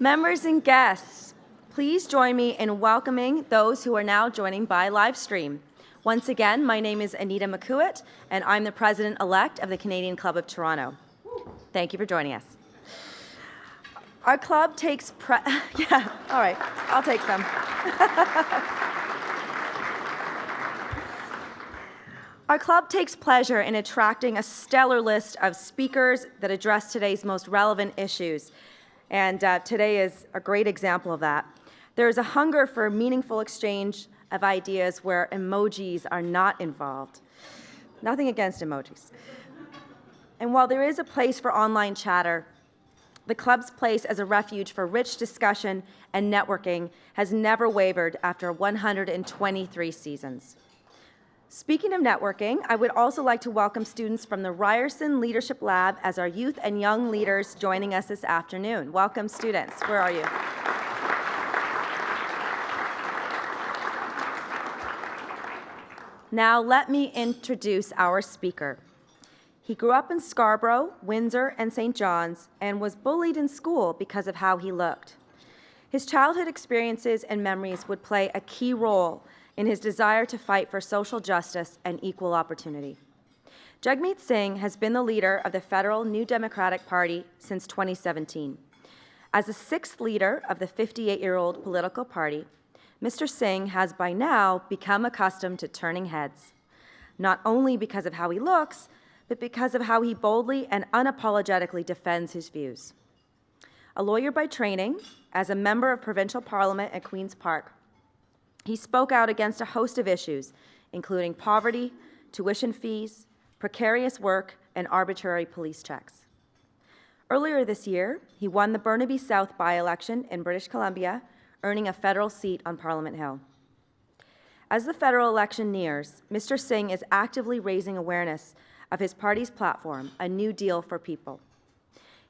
Members and guests, please join me in welcoming those who are now joining by live stream. Once again, my name is Anita McCuitt, and I'm the President-elect of the Canadian Club of Toronto. Thank you for joining us. Our club takes yeah, all right, I'll take some. Our club takes pleasure in attracting a stellar list of speakers that address today's most relevant issues, and today is a great example of that. There is a hunger for meaningful exchange of ideas where emojis are not involved. Nothing against emojis. And while there is a place for online chatter, the club's place as a refuge for rich discussion and networking has never wavered after 123 seasons. Speaking of networking, I would also like to welcome students from the Ryerson Leadership Lab as our youth and young leaders joining us this afternoon. Welcome, students. Where are you? Now, let me introduce our speaker. He grew up in Scarborough, Windsor, and St. John's, and was bullied in school because of how he looked. His childhood experiences and memories would play a key role in his desire to fight for social justice and equal opportunity. Jagmeet Singh has been the leader of the federal New Democratic Party since 2017. As the sixth leader of the 58-year-old political party, Mr. Singh has by now become accustomed to turning heads, not only because of how he looks, but because of how he boldly and unapologetically defends his views. A lawyer by training, as a member of provincial parliament at Queen's Park, he spoke out against a host of issues, including poverty, tuition fees, precarious work, and arbitrary police checks. Earlier this year, he won the Burnaby South by-election in British Columbia, earning a federal seat on Parliament Hill. As the federal election nears, Mr. Singh is actively raising awareness of his party's platform, A New Deal for People.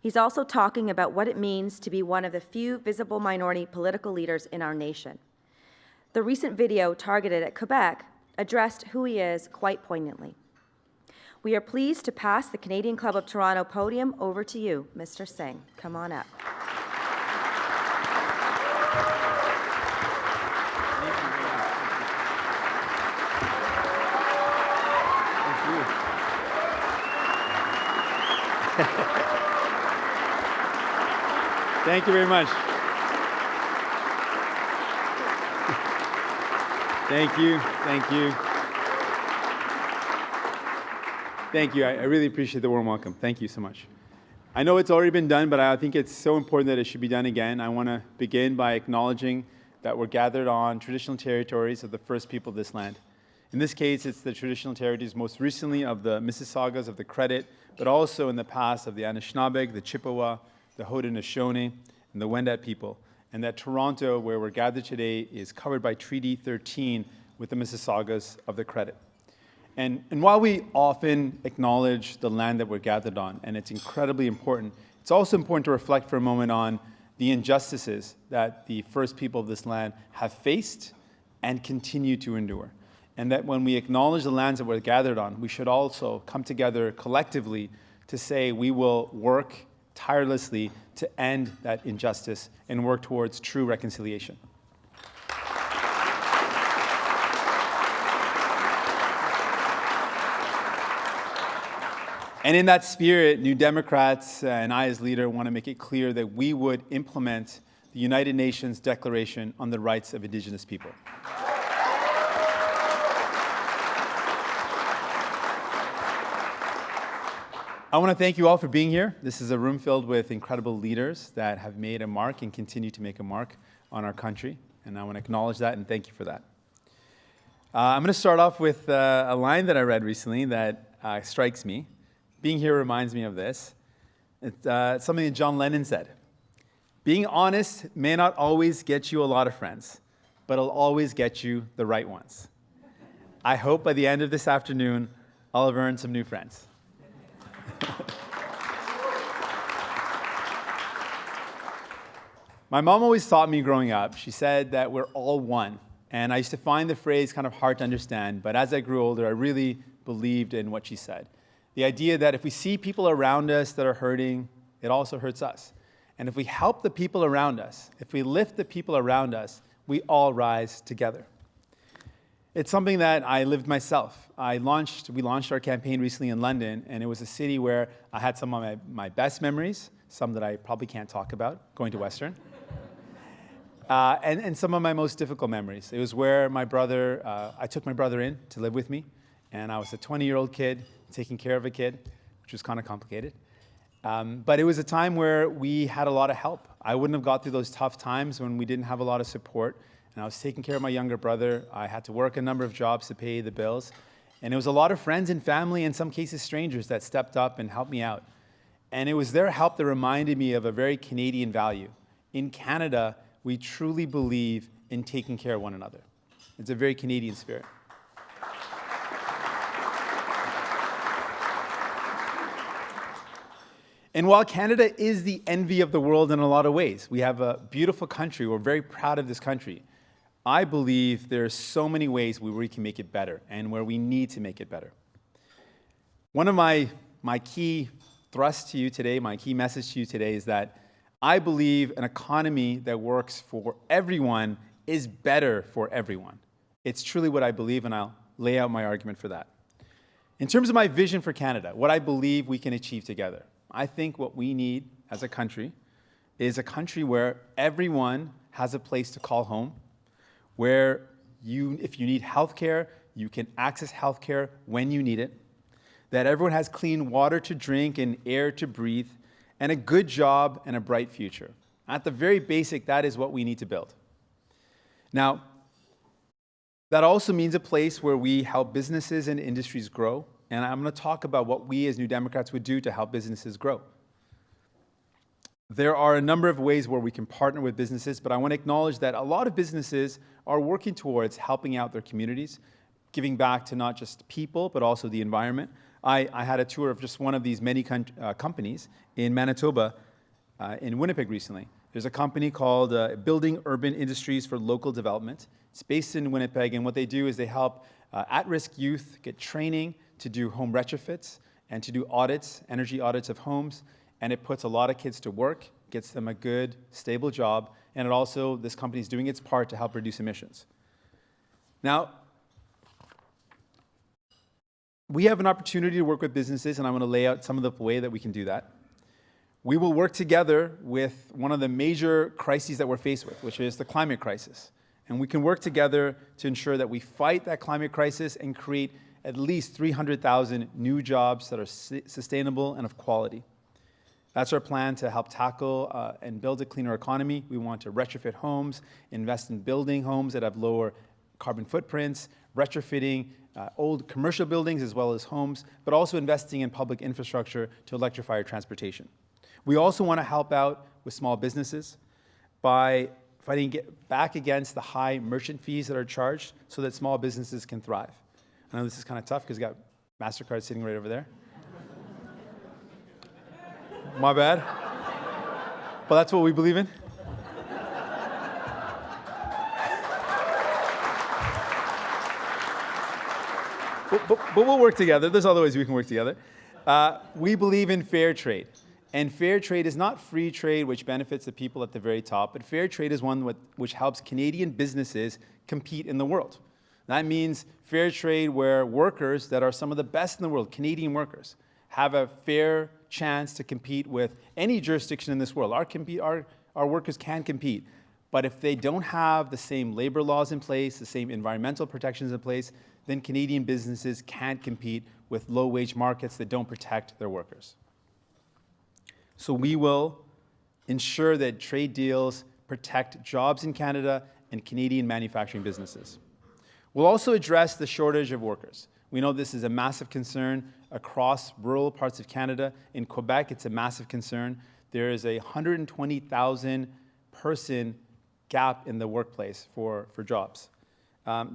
He's also talking about what it means to be one of the few visible minority political leaders in our nation. The recent video targeted at Quebec addressed who he is quite poignantly. We are pleased to pass the Canadian Club of Toronto podium over to you, Mr. Singh. Come on up. Thank you very much. Thank you, thank you. Thank you, I really appreciate the warm welcome. Thank you so much. I know it's already been done, but I think it's so important that it should be done again. I want to begin by acknowledging that we're gathered on traditional territories of the first people of this land. In this case, it's the traditional territories most recently of the Mississaugas of the Credit, but also in the past of the Anishinaabeg, the Chippewa, the Haudenosaunee, and the Wendat people. And that Toronto, where we're gathered today, is covered by Treaty 13 with the Mississaugas of the Credit. And while we often acknowledge the land that we're gathered on, and it's incredibly important, it's also important to reflect for a moment on the injustices that the first people of this land have faced and continue to endure. And that when we acknowledge the lands that we're gathered on, we should also come together collectively to say we will work tirelessly to end that injustice and work towards true reconciliation. And in that spirit, New Democrats and I as leader want to make it clear that we would implement the United Nations Declaration on the Rights of Indigenous People. I want to thank you all for being here. This is a room filled with incredible leaders that have made a mark and continue to make a mark on our country. And I want to acknowledge that and thank you for that. I'm going to start off with a line that I read recently that strikes me. Being here reminds me of this. It's something that John Lennon said. Being honest may not always get you a lot of friends, but it'll always get you the right ones. I hope by the end of this afternoon, I'll have earned some new friends. My mom always taught me growing up, she said that we're all one. And I used to find the phrase kind of hard to understand, but as I grew older, I really believed in what she said. The idea that if we see people around us that are hurting, it also hurts us. And if we help the people around us, if we lift the people around us, we all rise together. It's something that I lived myself. We launched our campaign recently in London, and it was a city where I had some of my best memories, some that I probably can't talk about, going to Western, and some of my most difficult memories. It was where I took my brother in to live with me, and I was a 20-year-old kid taking care of a kid, which was kind of complicated. But it was a time where we had a lot of help. I wouldn't have got through those tough times when we didn't have a lot of support. And I was taking care of my younger brother. I had to work a number of jobs to pay the bills. And it was a lot of friends and family, in some cases strangers, that stepped up and helped me out. And it was their help that reminded me of a very Canadian value. In Canada, we truly believe in taking care of one another. It's a very Canadian spirit. And while Canada is the envy of the world in a lot of ways, we have a beautiful country, we're very proud of this country, I believe there are so many ways where we can make it better and where we need to make it better. One of my key thrusts to you today, my key message to you today is that I believe an economy that works for everyone is better for everyone. It's truly what I believe, and I'll lay out my argument for that. In terms of my vision for Canada, what I believe we can achieve together, I think what we need as a country is a country where everyone has a place to call home, where if you need healthcare, you can access healthcare when you need it, that everyone has clean water to drink and air to breathe, and a good job and a bright future. At the very basic, that is what we need to build. Now, that also means a place where we help businesses and industries grow, and I'm going to talk about what we as New Democrats would do to help businesses grow. There are a number of ways where we can partner with businesses, but I want to acknowledge that a lot of businesses are working towards helping out their communities, giving back to not just people, but also the environment. I had a tour of just one of these many companies in Manitoba, in Winnipeg recently. There's a company called Building Urban Industries for Local Development. It's based in Winnipeg, and what they do is they help at-risk youth get training to do home retrofits and to do audits, energy audits of homes, and it puts a lot of kids to work, gets them a good, stable job, and it also, this company is doing its part to help reduce emissions. Now, we have an opportunity to work with businesses, and I want to lay out some of the way that we can do that. We will work together with one of the major crises that we're faced with, which is the climate crisis. And we can work together to ensure that we fight that climate crisis and create at least 300,000 new jobs that are sustainable and of quality. That's our plan to help tackle and build a cleaner economy. We want to retrofit homes, invest in building homes that have lower carbon footprints, retrofitting old commercial buildings as well as homes, but also investing in public infrastructure to electrify our transportation. We also want to help out with small businesses by fighting back against the high merchant fees that are charged so that small businesses can thrive. I know this is kind of tough because you got MasterCard sitting right over there. My bad. But that's what we believe in. But we'll work together. There's other ways we can work together. We believe in fair trade. And fair trade is not free trade, which benefits the people at the very top, but fair trade is one which helps Canadian businesses compete in the world. That means fair trade where workers that are some of the best in the world, Canadian workers, have a fair chance to compete with any jurisdiction in this world. Our workers can compete, but if they don't have the same labor laws in place, the same environmental protections in place, then Canadian businesses can't compete with low-wage markets that don't protect their workers. So we will ensure that trade deals protect jobs in Canada and Canadian manufacturing businesses. We'll also address the shortage of workers. We know this is a massive concern across rural parts of Canada. In Quebec, it's a massive concern. There is a 120,000 person gap in the workplace for jobs.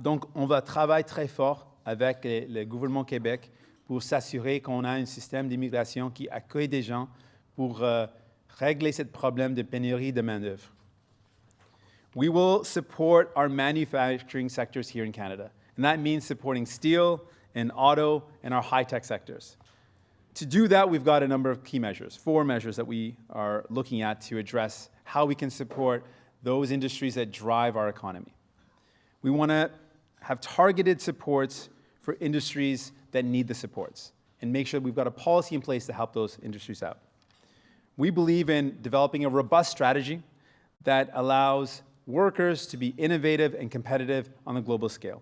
Donc, on va travailler très fort avec le gouvernement Québec pour s'assurer qu'on a un système d'immigration qui accueille des gens pour régler ce problème de pénurie de main-d'œuvre. We will support our manufacturing sectors here in Canada, and that means supporting steel and auto and our high-tech sectors. To do that, we've got a number of key measures, 4 measures that we are looking at to address how we can support those industries that drive our economy. We want to have targeted supports for industries that need the supports and make sure we've got a policy in place to help those industries out. We believe in developing a robust strategy that allows workers to be innovative and competitive on a global scale.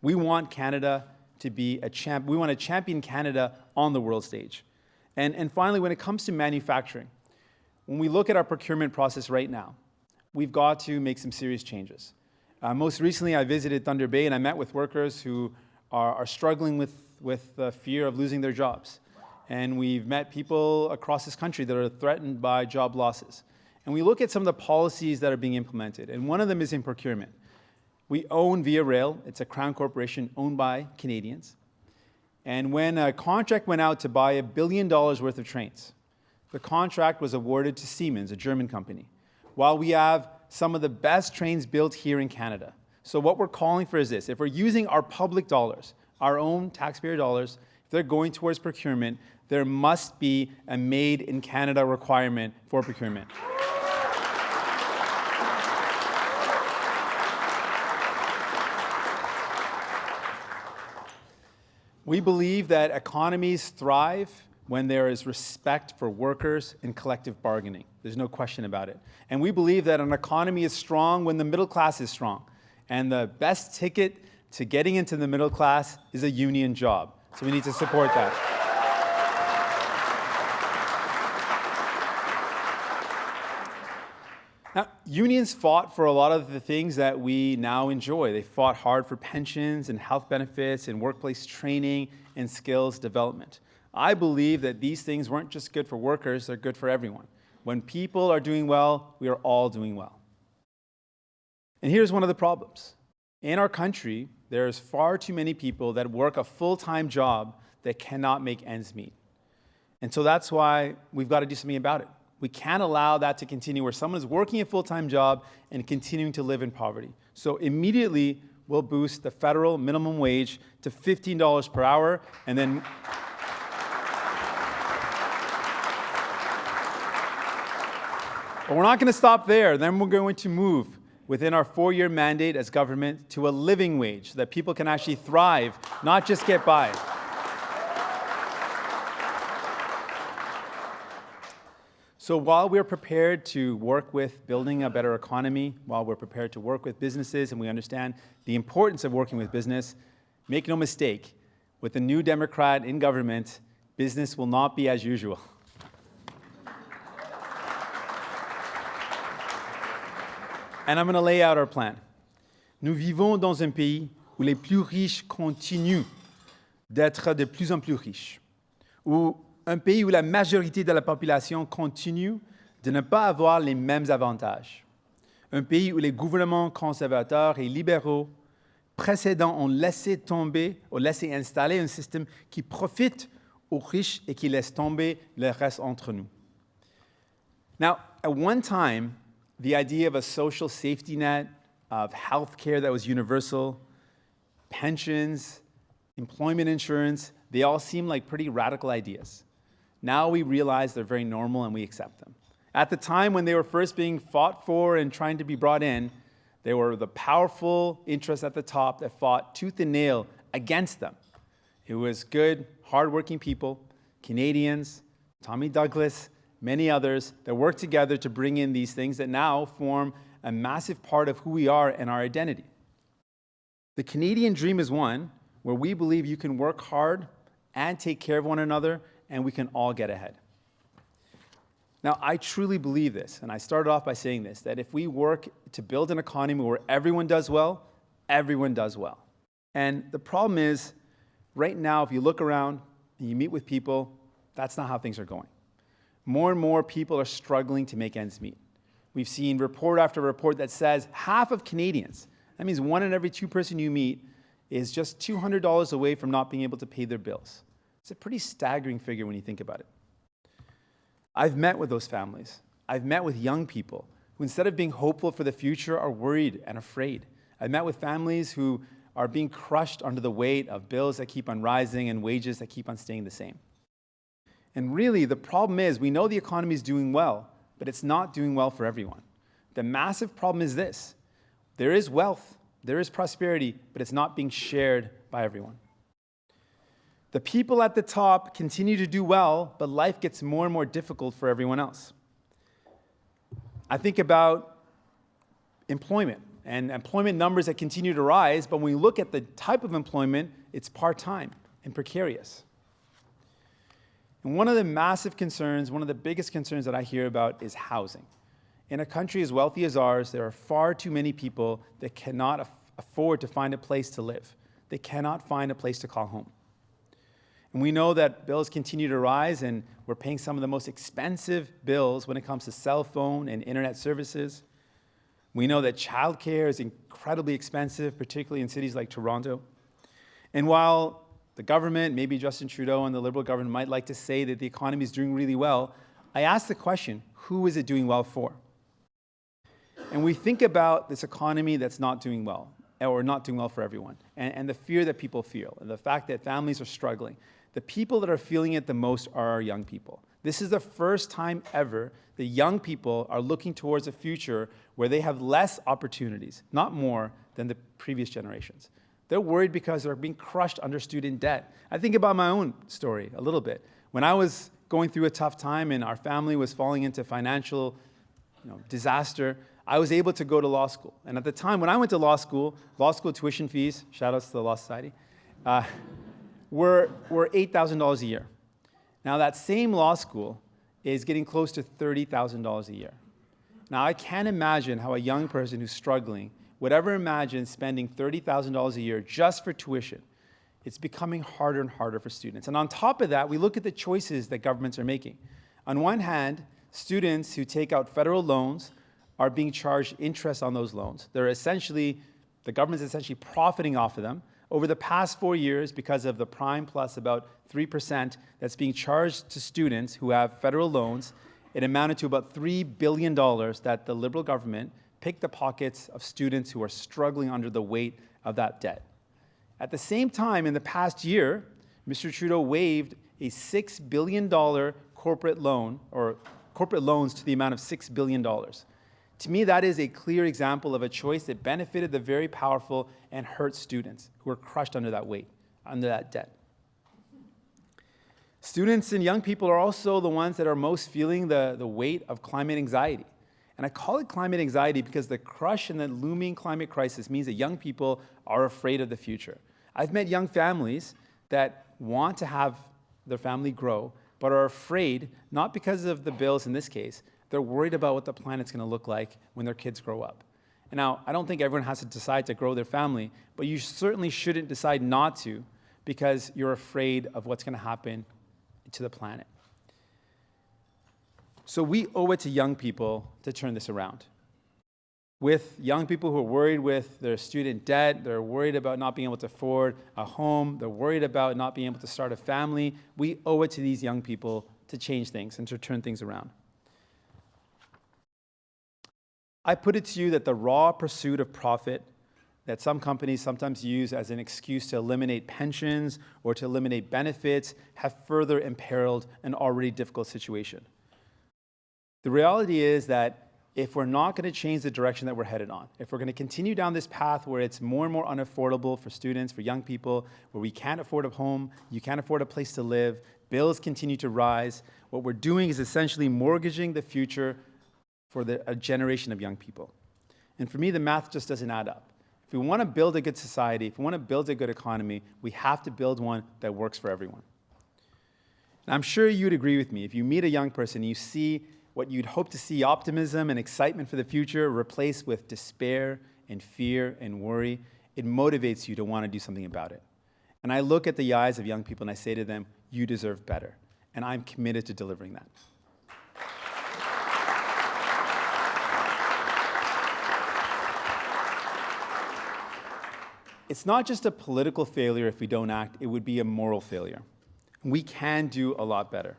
We want Canada to be we want to champion Canada on the world stage. And finally, when it comes to manufacturing, when we look at our procurement process right now, we've got to make some serious changes. Most recently, I visited Thunder Bay and I met with workers who are struggling with the fear of losing their jobs. And we've met people across this country that are threatened by job losses. And we look at some of the policies that are being implemented, and one of them is in procurement. We own Via Rail. It's a Crown corporation owned by Canadians. And when a contract went out to buy $1 billion worth of trains, the contract was awarded to Siemens, a German company, while we have some of the best trains built here in Canada. So what we're calling for is this: if we're using our public dollars, our own taxpayer dollars, if they're going towards procurement, there must be a made in Canada requirement for procurement. We believe that economies thrive when there is respect for workers and collective bargaining. There's no question about it. And we believe that an economy is strong when the middle class is strong. And the best ticket to getting into the middle class is a union job. So we need to support that. Now, unions fought for a lot of the things that we now enjoy. They fought hard for pensions and health benefits and workplace training and skills development. I believe that these things weren't just good for workers, they're good for everyone. When people are doing well, we are all doing well. And here's one of the problems. In our country, there's far too many people that work a full-time job that cannot make ends meet. And so that's why we've got to do something about it. We can't allow that to continue where someone is working a full-time job and continuing to live in poverty. So immediately, we'll boost the federal minimum wage to $15 per hour, and then but we're not going to stop there. Then we're going to move within our 4-year mandate as government to a living wage so that people can actually thrive, not just get by. So while we're prepared to work with building a better economy, while we're prepared to work with businesses and we understand the importance of working with business, make no mistake, with the new Democrat in government, business will not be as usual. And I'm going to lay out our plan. Nous vivons dans un pays où les plus riches continuent d'être de plus en plus riches, où un pays où la majorité de la population continue de ne pas avoir les mêmes avantages. Un pays où les gouvernements conservateurs et libéraux précédents ont laissé installer un système qui profite aux riches et qui laisse tomber le reste entre nous. Now, at one time, the idea of a social safety net, of health care that was universal, pensions, employment insurance, they all seem like pretty radical ideas. Now we realize they're very normal and we accept them. At the time when they were first being fought for and trying to be brought in, they were the powerful interests at the top that fought tooth and nail against them. It was good, hardworking people, Canadians, Tommy Douglas, many others that worked together to bring in these things that now form a massive part of who we are and our identity. The Canadian dream is one where we believe you can work hard and take care of one another, and we can all get ahead. Now, I truly believe this, and I started off by saying this, that if we work to build an economy where everyone does well, everyone does well. And the problem is, right now, if you look around and you meet with people, that's not how things are going. More and more people are struggling to make ends meet. We've seen report after report that says half of Canadians, that means 1 in every 2 person you meet, is just $200 away from not being able to pay their bills. It's a pretty staggering figure when you think about it. I've met with those families. I've met with young people who, instead of being hopeful for the future, are worried and afraid. I've met with families who are being crushed under the weight of bills that keep on rising and wages that keep on staying the same. And really, the problem is we know the economy is doing well, but it's not doing well for everyone. The massive problem is this. There is wealth, there is prosperity, but it's not being shared by everyone. The people at the top continue to do well, but life gets more and more difficult for everyone else. I think about employment and employment numbers that continue to rise, but when we look at the type of employment, it's part-time and precarious. And one of the massive concerns, one of the biggest concerns that I hear about is housing. In a country as wealthy as ours, there are far too many people that cannot afford to find a place to live. They cannot find a place to call home. And we know that bills continue to rise, and we're paying some of the most expensive bills when it comes to cell phone and internet services. We know that childcare is incredibly expensive, particularly in cities like Toronto. And while the government, maybe Justin Trudeau and the Liberal government might like to say that the economy is doing really well, I ask the question, who is it doing well for? And we think about this economy that's not doing well, or not doing well for everyone, and the fear that people feel, and the fact that families are struggling. The people that are feeling it the most are our young people. This is the first time ever that young people are looking towards a future where they have less opportunities, not more, than the previous generations. They're worried because they're being crushed under student debt. I think about my own story a little bit. When I was going through a tough time and our family was falling into financial disaster, I was able to go to law school. And at the time when I went to law school tuition fees, shout outs to the Law Society, were $8,000 a year. Now that same law school is getting close to $30,000 a year. Now I can't imagine how a young person who's struggling would ever imagine spending $30,000 a year just for tuition. It's becoming harder and harder for students. And on top of that, we look at the choices that governments are making. On one hand, students who take out federal loans are being charged interest on those loans. The government's essentially profiting off of them. Over the past 4 years, because of the prime plus about 3% that's being charged to students who have federal loans, it amounted to about $3 billion that the Liberal government picked the pockets of students who are struggling under the weight of that debt. At the same time, in the past year, Mr. Trudeau waived a $6 billion corporate loan, or corporate loans to the amount of $6 billion. To me, that is a clear example of a choice that benefited the very powerful and hurt students who are crushed under that weight, under that debt. Students and young people are also the ones that are most feeling the weight of climate anxiety. And I call it climate anxiety because the crush and the looming climate crisis means that young people are afraid of the future. I've met young families that want to have their family grow, but are afraid, not because of the bills in this case, they're worried about what the planet's going to look like when their kids grow up. And now, I don't think everyone has to decide to grow their family, but you certainly shouldn't decide not to because you're afraid of what's going to happen to the planet. So we owe it to young people to turn this around. With young people who are worried with their student debt, they're worried about not being able to afford a home, they're worried about not being able to start a family, we owe it to these young people to change things and to turn things around. I put it to you that the raw pursuit of profit that some companies sometimes use as an excuse to eliminate pensions or to eliminate benefits have further imperiled an already difficult situation. The reality is that if we're not going to change the direction that we're headed on, if we're going to continue down this path where it's more and more unaffordable for students, for young people, where we can't afford a home, you can't afford a place to live, bills continue to rise, what we're doing is essentially mortgaging the future for a generation of young people. And for me, the math just doesn't add up. If we want to build a good society, if we want to build a good economy, we have to build one that works for everyone. And I'm sure you'd agree with me. If you meet a young person and you see what you'd hope to see, optimism and excitement for the future, replaced with despair and fear and worry, it motivates you to want to do something about it. And I look at the eyes of young people and I say to them, you deserve better. And I'm committed to delivering that. It's not just a political failure if we don't act, it would be a moral failure. We can do a lot better.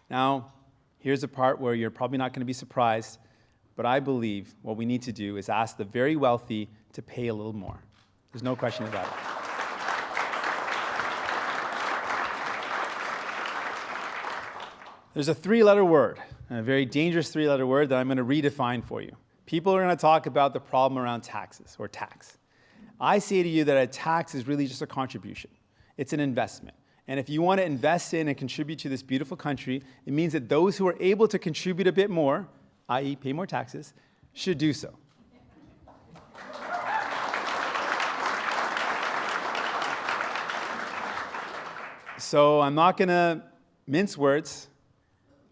Now, here's a part where you're probably not going to be surprised, but I believe what we need to do is ask the very wealthy to pay a little more. There's no question about it. There's a three-letter word, a very dangerous three-letter word that I'm going to redefine for you. People are going to talk about the problem around taxes or tax. I say to you that a tax is really just a contribution. It's an investment. And if you want to invest in and contribute to this beautiful country, it means that those who are able to contribute a bit more, i.e. pay more taxes, should do so. So I'm not going to mince words.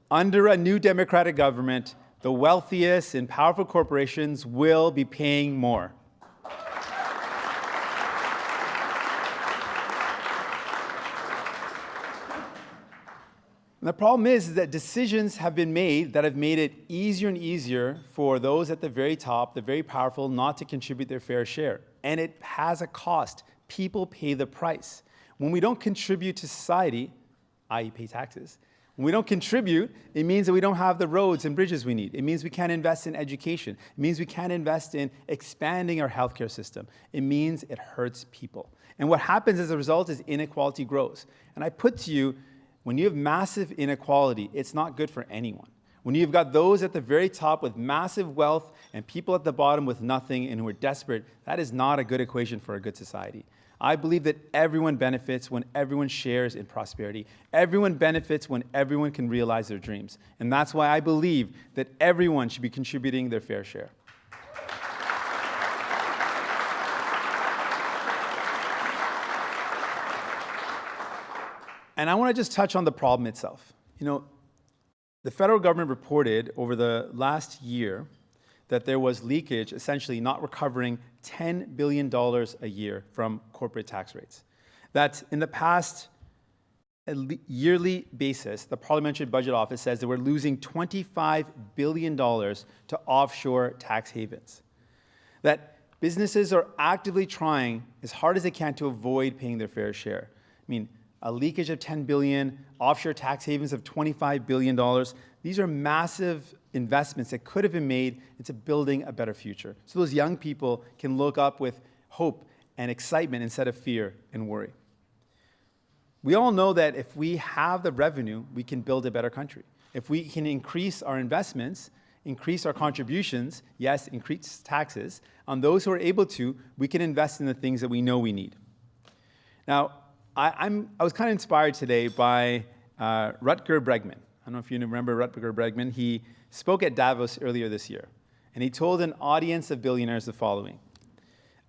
Under a new democratic government, the wealthiest and powerful corporations will be paying more. And the problem is that decisions have been made that have made it easier and easier for those at the very top, the very powerful, not to contribute their fair share. And it has a cost. People pay the price. When we don't contribute to society, i.e. pay taxes, when we don't contribute, it means that we don't have the roads and bridges we need. It means we can't invest in education. It means we can't invest in expanding our healthcare system. It means it hurts people. And what happens as a result is inequality grows. And I put to you, when you have massive inequality, it's not good for anyone. When you've got those at the very top with massive wealth and people at the bottom with nothing and who are desperate, that is not a good equation for a good society. I believe that everyone benefits when everyone shares in prosperity. Everyone benefits when everyone can realize their dreams. And that's why I believe that everyone should be contributing their fair share. And I want to just touch on the problem itself. You know, the federal government reported over the last year that there was leakage, essentially not recovering $10 billion a year from corporate tax rates. That in the past yearly basis, the Parliamentary Budget Office says that we're losing $25 billion to offshore tax havens. That businesses are actively trying as hard as they can to avoid paying their fair share. I mean, a leakage of $10 billion, offshore tax havens of $25 billion. These are massive investments that could have been made into building a better future. So those young people can look up with hope and excitement instead of fear and worry. We all know that if we have the revenue, we can build a better country. If we can increase our investments, increase our contributions, yes, increase taxes, on those who are able to, we can invest in the things that we know we need. Now, I was kind of inspired today by Rutger Bregman. I don't know if you remember Rutger Bregman. He spoke at Davos earlier this year, and he told an audience of billionaires the following: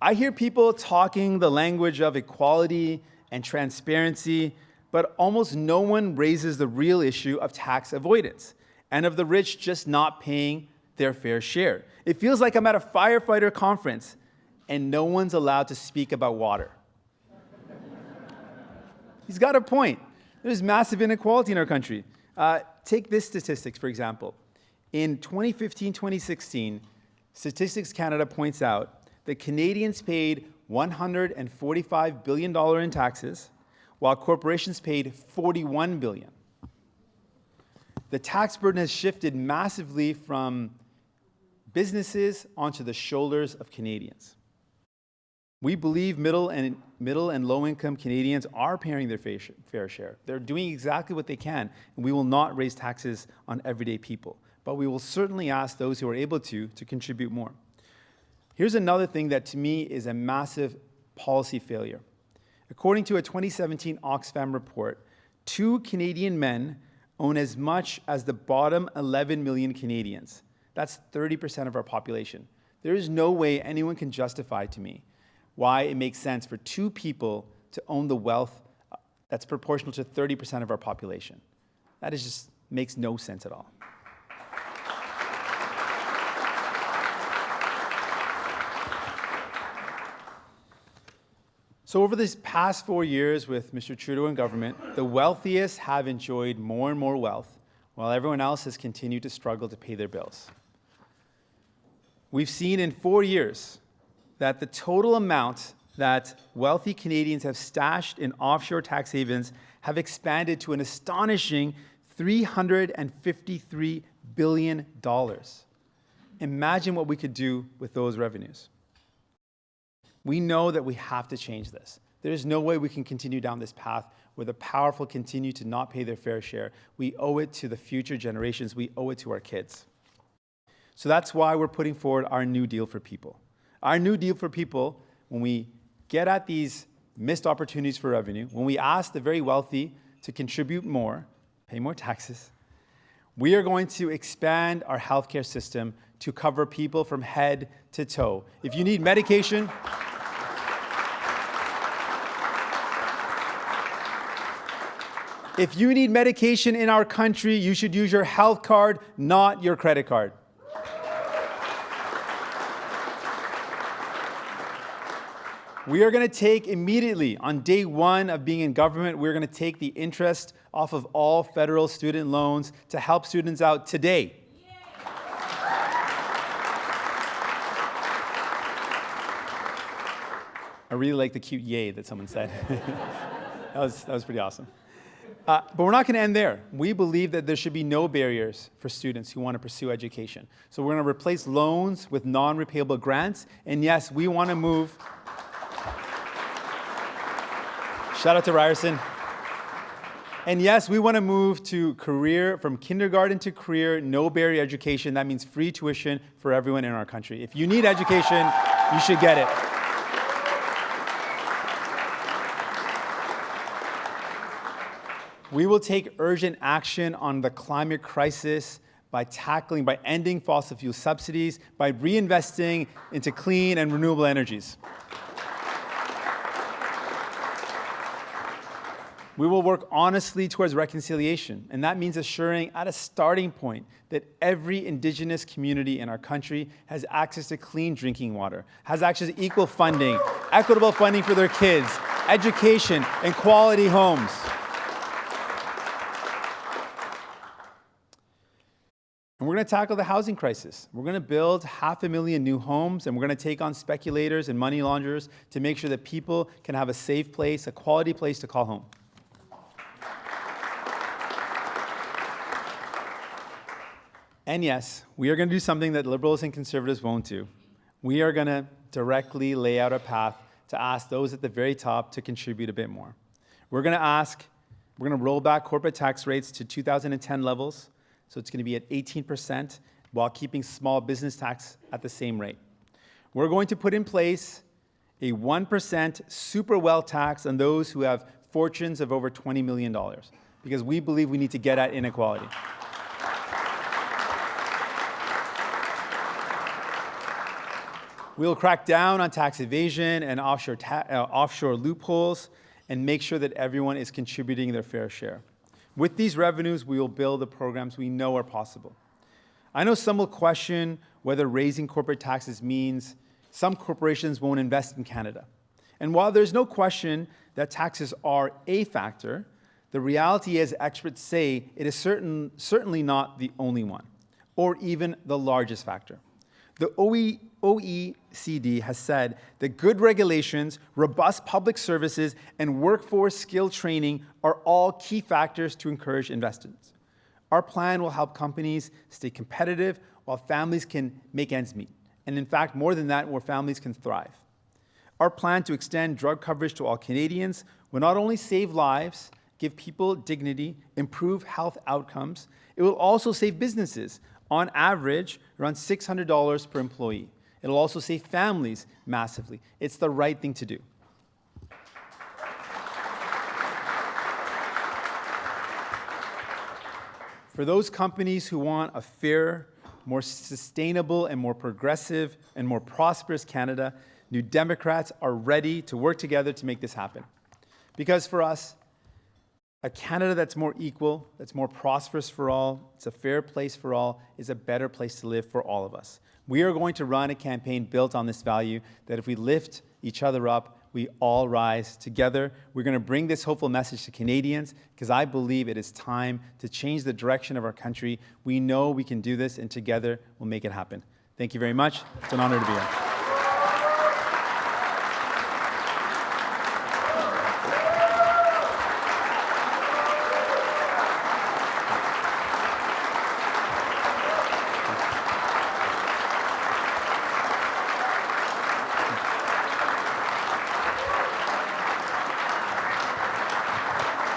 I hear people talking the language of equality and transparency, but almost no one raises the real issue of tax avoidance and of the rich just not paying their fair share. It feels like I'm at a firefighter conference, and no one's allowed to speak about water. He's got a point. There's massive inequality in our country. Take this statistics, for example. In 2015-2016, Statistics Canada points out that Canadians paid $145 billion in taxes, while corporations paid $41 billion. The tax burden has shifted massively from businesses onto the shoulders of Canadians. We believe middle and low-income Canadians are paying their fair share. They're doing exactly what they can, and we will not raise taxes on everyday people. But we will certainly ask those who are able to contribute more. Here's another thing that to me is a massive policy failure. According to a 2017 Oxfam report, 2 Canadian men own as much as the bottom 11 million Canadians. That's 30% of our population. There is no way anyone can justify to me why it makes sense for 2 people to own the wealth that's proportional to 30% of our population. That is just makes no sense at all. So over these past 4 years with Mr. Trudeau in government, the wealthiest have enjoyed more and more wealth, while everyone else has continued to struggle to pay their bills. We've seen in 4 years that the total amount that wealthy Canadians have stashed in offshore tax havens have expanded to an astonishing $353 billion. Imagine what we could do with those revenues. We know that we have to change this. There is no way we can continue down this path where the powerful continue to not pay their fair share. We owe it to the future generations. We owe it to our kids. So that's why we're putting forward our New Deal for People. Our New Deal for People, when we get at these missed opportunities for revenue, when we ask the very wealthy to contribute more, pay more taxes, we are going to expand our healthcare system to cover people from head to toe. If you need medication, in our country, you should use your health card, not your credit card. We are going to take immediately, on day one of being in government, we're going to take the interest off of all federal student loans to help students out today. I really like the cute yay that someone said. that was pretty awesome. But we're not going to end there. We believe that there should be no barriers for students who want to pursue education. So we're going to replace loans with non-repayable grants. And yes, we want to move. Shout out to Ryerson. And yes, we want to move to from kindergarten to career, no barrier education. That means free tuition for everyone in our country. If you need education, you should get it. We will take urgent action on the climate crisis by ending fossil fuel subsidies, by reinvesting into clean and renewable energies. We will work honestly towards reconciliation, and that means assuring at a starting point that every Indigenous community in our country has access to clean drinking water, has access to equal funding, equitable funding for their kids, education, and quality homes. And we're going to tackle the housing crisis. We're going to build 500,000 new homes, and we're going to take on speculators and money launderers to make sure that people can have a safe place, a quality place to call home. And yes, we are going to do something that liberals and conservatives won't do. We are going to directly lay out a path to ask those at the very top to contribute a bit more. We're going to roll back corporate tax rates to 2010 levels, so it's going to be at 18% while keeping small business tax at the same rate. We're going to put in place a 1% super wealth tax on those who have fortunes of over $20 million, because we believe we need to get at inequality. We'll crack down on tax evasion and offshore loopholes and make sure that everyone is contributing their fair share. With these revenues, we will build the programs we know are possible. I know some will question whether raising corporate taxes means some corporations won't invest in Canada. And while there's no question that taxes are a factor, the reality is experts say it is certainly not the only one, or even the largest factor. The OECD has said that good regulations, robust public services, and workforce skill training are all key factors to encourage investments. Our plan will help companies stay competitive while families can make ends meet. And in fact, more than that, where families can thrive. Our plan to extend drug coverage to all Canadians will not only save lives, give people dignity, improve health outcomes, it will also save businesses, on average, around $600 per employee. It'll also save families massively. It's the right thing to do. For those companies who want a fair, more sustainable, and more progressive and more prosperous Canada, New Democrats are ready to work together to make this happen. Because for us, a Canada that's more equal, that's more prosperous for all, it's a fair place for all, is a better place to live for all of us. We are going to run a campaign built on this value that if we lift each other up, we all rise together. We're going to bring this hopeful message to Canadians because I believe it is time to change the direction of our country. We know we can do this, and together we'll make it happen. Thank you very much. It's an honor to be here.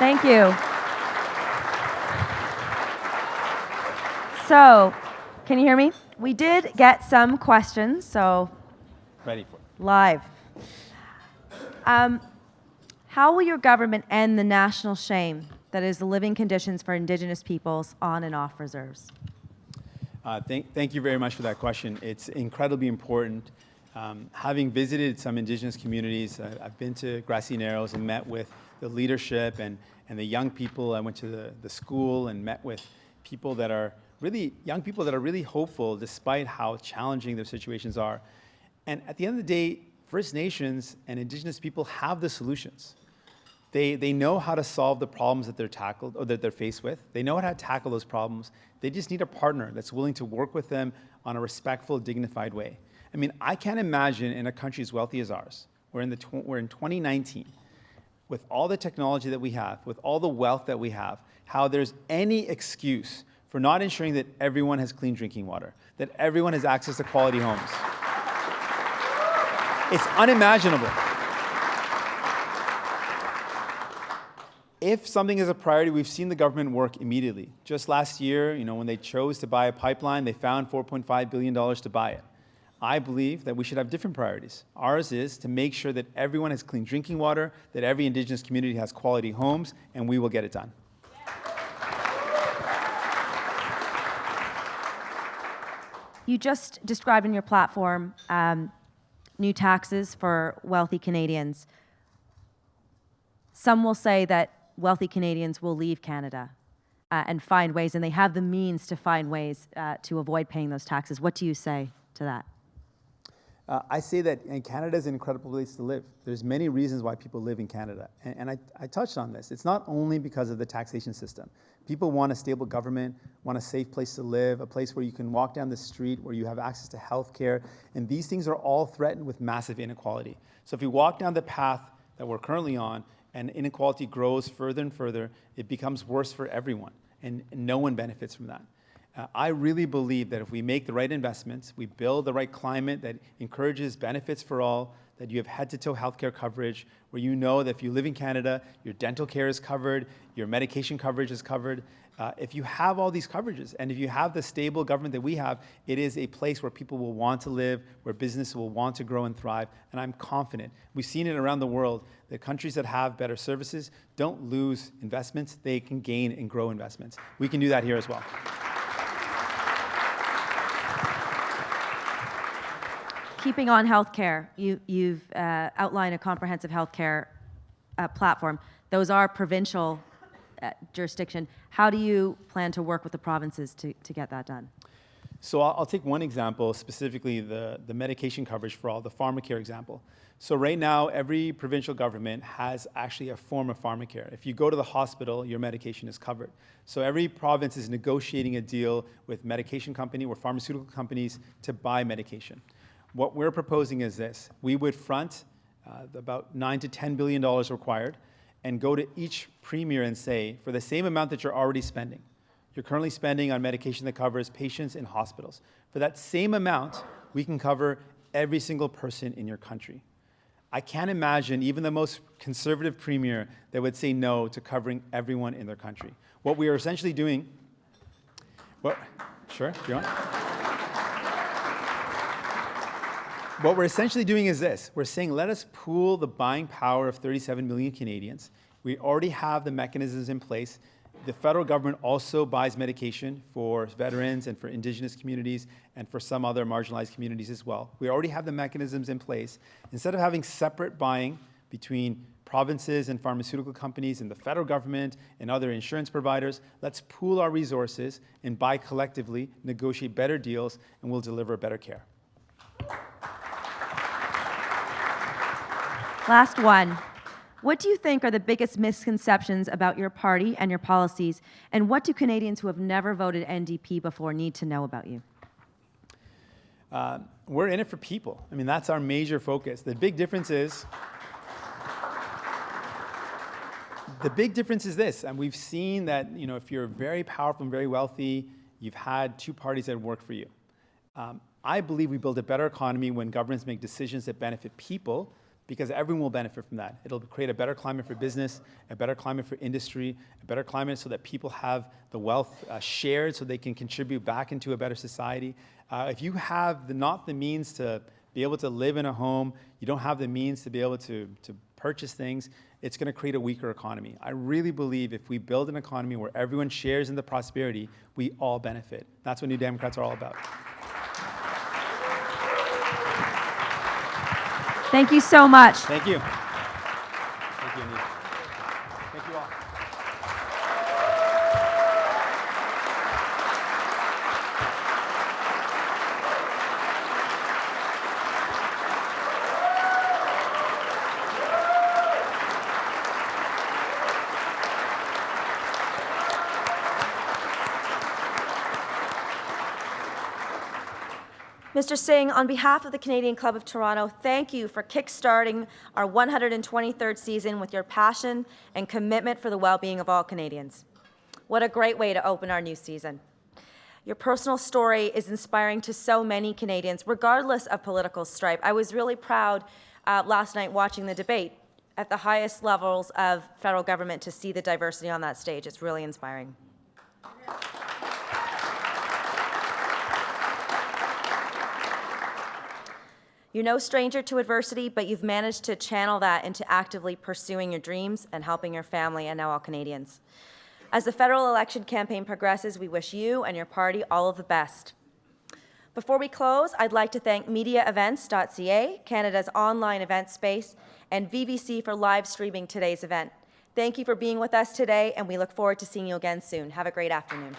Thank you. So, can you hear me? We did get some questions, so Ready for it. live. How will your government end the national shame that is the living conditions for Indigenous peoples on and off reserves? Thank you very much for that question. It's incredibly important. Having visited some Indigenous communities, I've been to Grassy Narrows and met with the leadership and the young people. I went to the school and met with people that are young people that are really hopeful despite how challenging their situations are. And at the end of the day, First Nations and Indigenous people have the solutions. They know how to solve the problems that they're faced with. They know how to tackle those problems. They just need a partner that's willing to work with them on a respectful, dignified way. I mean, I can't imagine in a country as wealthy as ours, we're in 2019, with all the technology that we have, with all the wealth that we have, how there's any excuse for not ensuring that everyone has clean drinking water, that everyone has access to quality homes. It's unimaginable. If something is a priority, we've seen the government work immediately. Just last year, when they chose to buy a pipeline, they found $4.5 billion to buy it. I believe that we should have different priorities. Ours is to make sure that everyone has clean drinking water, that every Indigenous community has quality homes, and we will get it done. You just described in your platform new taxes for wealthy Canadians. Some will say that wealthy Canadians will leave Canada and find ways, and they have the means to find ways to avoid paying those taxes. What do you say to that? I say that Canada is an incredible place to live. There's many reasons why people live in Canada. And I touched on this. It's not only because of the taxation system. People want a stable government, want a safe place to live, a place where you can walk down the street, where you have access to health care. And these things are all threatened with massive inequality. So if we walk down the path that we're currently on, and inequality grows further and further, it becomes worse for everyone, and no one benefits from that. I really believe that if we make the right investments, we build the right climate that encourages benefits for all, that you have head-to-toe healthcare coverage, where you know that if you live in Canada, your dental care is covered, your medication coverage is covered. If you have all these coverages, and if you have the stable government that we have, it is a place where people will want to live, where business will want to grow and thrive, and I'm confident. We've seen it around the world. The countries that have better services don't lose investments, they can gain and grow investments. We can do that here as well. Keeping on healthcare, you've outlined a comprehensive healthcare platform. Those are provincial jurisdiction. How do you plan to work with the provinces to get that done? So I'll take one example, specifically the medication coverage for all, the pharmacare example. So right now, every provincial government has actually a form of pharmacare. If you go to the hospital, your medication is covered. So every province is negotiating a deal with medication company or pharmaceutical companies to buy medication. What we're proposing is this. We would front about $9 to $10 billion required and go to each premier and say, for the same amount that you're already spending, you're currently spending on medication that covers patients in hospitals. For that same amount, we can cover every single person in your country. I can't imagine even the most conservative premier that would say no to covering everyone in their country. What we are essentially doing, sure, if you want. What we're essentially doing is this. We're saying, let us pool the buying power of 37 million Canadians. We already have the mechanisms in place. The federal government also buys medication for veterans and for Indigenous communities and for some other marginalized communities as well. We already have the mechanisms in place. Instead of having separate buying between provinces and pharmaceutical companies and the federal government and other insurance providers, let's pool our resources and buy collectively, negotiate better deals, and we'll deliver better care. Last one. What do you think are the biggest misconceptions about your party and your policies, and what do Canadians who have never voted NDP before need to know about you? We're in it for people. I mean, that's our major focus. The big difference is this, and we've seen that if you're very powerful and very wealthy, you've had two parties that work for you. I believe we build a better economy when governments make decisions that benefit people, because everyone will benefit from that. It'll create a better climate for business, a better climate for industry, a better climate so that people have the wealth shared so they can contribute back into a better society. If you have not the means to be able to live in a home, you don't have the means to be able to purchase things, it's going to create a weaker economy. I really believe if we build an economy where everyone shares in the prosperity, we all benefit. That's what New Democrats are all about. Thank you so much. Thank you. Thank you, Anita. Thank you all. Mr. Singh, on behalf of the Canadian Club of Toronto, thank you for kickstarting our 123rd season with your passion and commitment for the well-being of all Canadians. What a great way to open our new season. Your personal story is inspiring to so many Canadians, regardless of political stripe. I was really proud last night watching the debate at the highest levels of federal government to see the diversity on that stage. It's really inspiring. You're no stranger to adversity, but you've managed to channel that into actively pursuing your dreams and helping your family and now all Canadians. As the federal election campaign progresses, we wish you and your party all of the best. Before we close, I'd like to thank MediaEvents.ca, Canada's online event space, and VVC for live streaming today's event. Thank you for being with us today, and we look forward to seeing you again soon. Have a great afternoon.